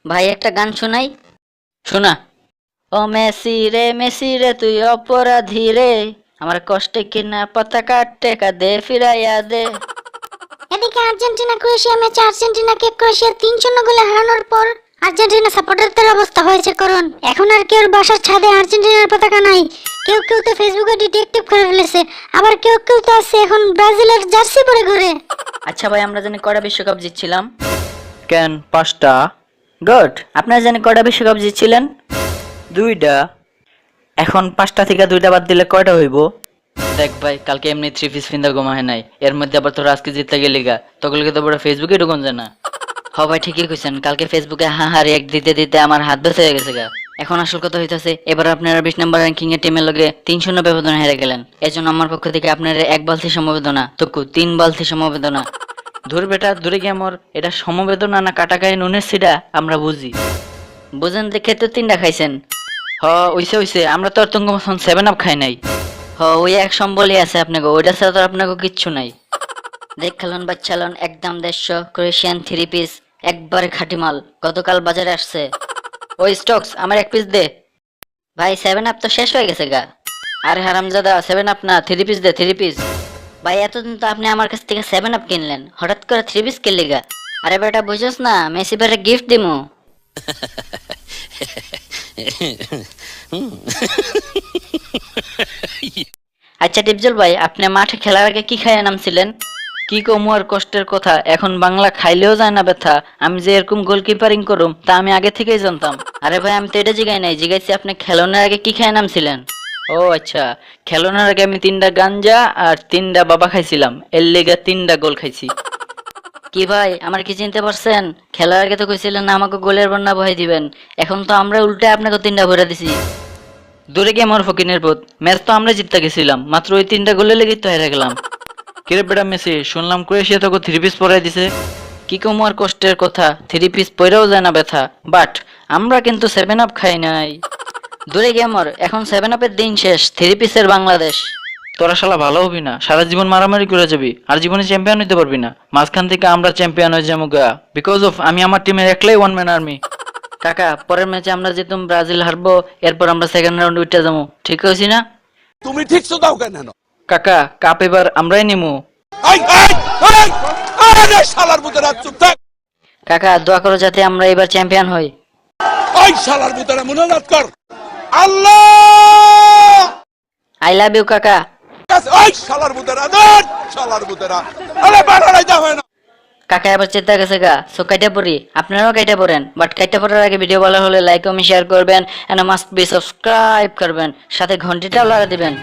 ভাই একটা গান শোনাই। শোনা। ও মেসি রে তুই অপরাধী রে, আমার কষ্টে কিনা পতাকা টেকা দে ফিরাইয়া দে। এদিকে আর্জেন্টিনা ক্রোয়েশিয়া ম্যাচে আর্জেন্টিনাকে ক্রোয়েশিয়া 3-0 গোলে হারানোর পর আর্জেন্টিনা সাপোর্টারদের অবস্থা হয়েছে করুন। এখন আর কেউ বাসার ছাদে আর্জেন্টিনার পতাকা নাই, কেউ কেউ তো ফেসবুকে ডিটেকটিভ করে ফেলেছে, আবার কেউ কেউ তো আছে এখন ব্রাজিলের জার্সি পরে ঘুরে। আচ্ছা ভাই, আমরা জানি কয়টা বিশ্বকাপ জিতছিলাম? কেন 5টা? গুড। আপনারা জানি কয়টা বিশ্বকাপ জিতছিলেন? 2টা। এখন 5টা থেকে 2টা বাদ দিলে কয়টা হইব? দেখ ভাই, কালকে এমনি 3 পিস ফিন্দা ঘুমায় নাই, এর মধ্যে আবার তোরা আজকে জিততে গেলি গা, তকলকে তো বড় ফেসবুকে ঢুকুন যায় না। হ ভাই, ঠিকই কইছেন, কালকে ফেসবুকে হা রিয়াক্ট দিতে দিতে আমার হাত ব্যথা হয়ে গেছে গা। এখন আসল কথা হইতাছে, এবার আপনারা 20 নম্বর র্যাঙ্কিং এর টিমের লগে 3-0 ব্যবধানে হেরে গেলেন। এজন্য আমার পক্ষ থেকে আপনারা 1 বালতি সমবেদনা, তকু 3 বালতি সমবেদনা। ধুর বেটা, দূরে গিয়ে আমার এটা সমবেদনা না কাটাকায় নুনের সিডা আমরা বুঝি। বুঝেন দেখে তো 3টা খাইছেন। হইছে আমরা তো আর তঙ্গ 7 আপ খাই নাই। ওই এক সম্বলই আছে আপনাকে, ওইটা ছাড়া তো আপনাকে কিচ্ছু নাই। দেখালন বাচ্চালন একদম 150 ক্রোয়েশিয়ান 3 পিস, একবারে খাঁটি মাল, গতকাল বাজারে আসছে। ওই স্টকস আমার 1 পিস দে। ভাই 7 আপ তো শেষ হয়ে গেছে গা। আরে হারামজাদা, 7 আপ না 3 পিস দে, 3 পিস। ভাই এতদিন তো আপনি আমার কাছ থেকে 7 আপ কিনলেন, হঠাৎ করে 3 পিস কিনলি গা? আরে বেটা বুঝছস না, মেসি ভাইরে গিফট দিমু। আচ্ছা টিপজল ভাই, আপনি মাঠে খেলার আগে কি খাইয়া নামছিলেন? কি কমু আর কষ্টের কথা, এখন বাংলা খাইলেও যায় না ব্যথা। আমি যে এরকম গোলকিপারিং করুম তা আমি আগে থেকেই জানতাম। আরে ভাই আমি তো এটা জিগাই নাই, জিগাইছি আপনি খেলানোর আগে কি খাইয়া নামছিলেন। ও আচ্ছা, খেলানোর আগে আমি 3টা গাঞ্জা আর 3টা বাবা খাইছিলাম, এর লেগে 3টা গোল খাইছি। কি ভাই আমার কি চিনতে পারছেন? খেলার আগে তো কইছিলেন না আমাকে গোলের বন্যা বহাই দিবেন, এখন তো আমরা উল্টে আপনাকে 3টা ভরে দিছি। দূরে গিয়ে আমার ফকিনের পথ, ম্যাচ তো আমরা জিততে গেছিলাম, মাত্র ওই 3টা গোলে লেগে তো হেরে গেলাম। কিরে বেটা মেসি, শুনলাম ক্রোয়েশিয়া তোকে 3 পিস পরাই দিছে। কি কমু আর কষ্টের কথা, 3 পিস পরেও যায় না ব্যথা, বাট আমরা কিন্তু 7 আপ খাই নাই। দূরে গেমর, এখন 7 আপের দিন শেষ, 3 পিসের বাংলাদেশ। তোরা শালা ভালো হবি না, সারা জীবন মারামারি করে যাবি, আর জীবনে চ্যাম্পিয়ন হইতে পারবি না। মাঝখান থেকে আমরা চ্যাম্পিয়ন হয়ে যাবো গা, বিকজ অফ আমি আমার টিমের একলাই 1 ম্যান আর্মি। কাকা পরের ম্যাচে আমরা যেহেতু ব্রাজিল হারবো, এরপর আমরা সেকেন্ড রাউন্ড উঠে যাবো, ঠিক হয়েছি না? তুমি ঠিক তো দাও কেন? কাকা কাপ এবার আমরাই নিমু। আরে শালার মুতেরা চুপ থাক। কাকা দোয়া করো যাতে আমরা এবার চ্যাম্পিয়ন হই। ওই শালার মুতেরা মুনাজাত কর। আল্লাহ আই লাভ ইউ কাকা। ওই শালার মুতেরা দর শালার মুতেরা আরে বাড়াই দাও না। কাকা এবার চেতা গেছে গা, সো কাইটা পড়ি, আপনারাও কাইটা পড়েন, বাট কাইটা পড়ার আগে ভিডিও ভালো হলে লাইক কমেন্ট শেয়ার করবেন, এন্ড মাস্ট বি সাবস্ক্রাইব করবেন, সাথে ঘন্টিটাও লাগা দিবেন।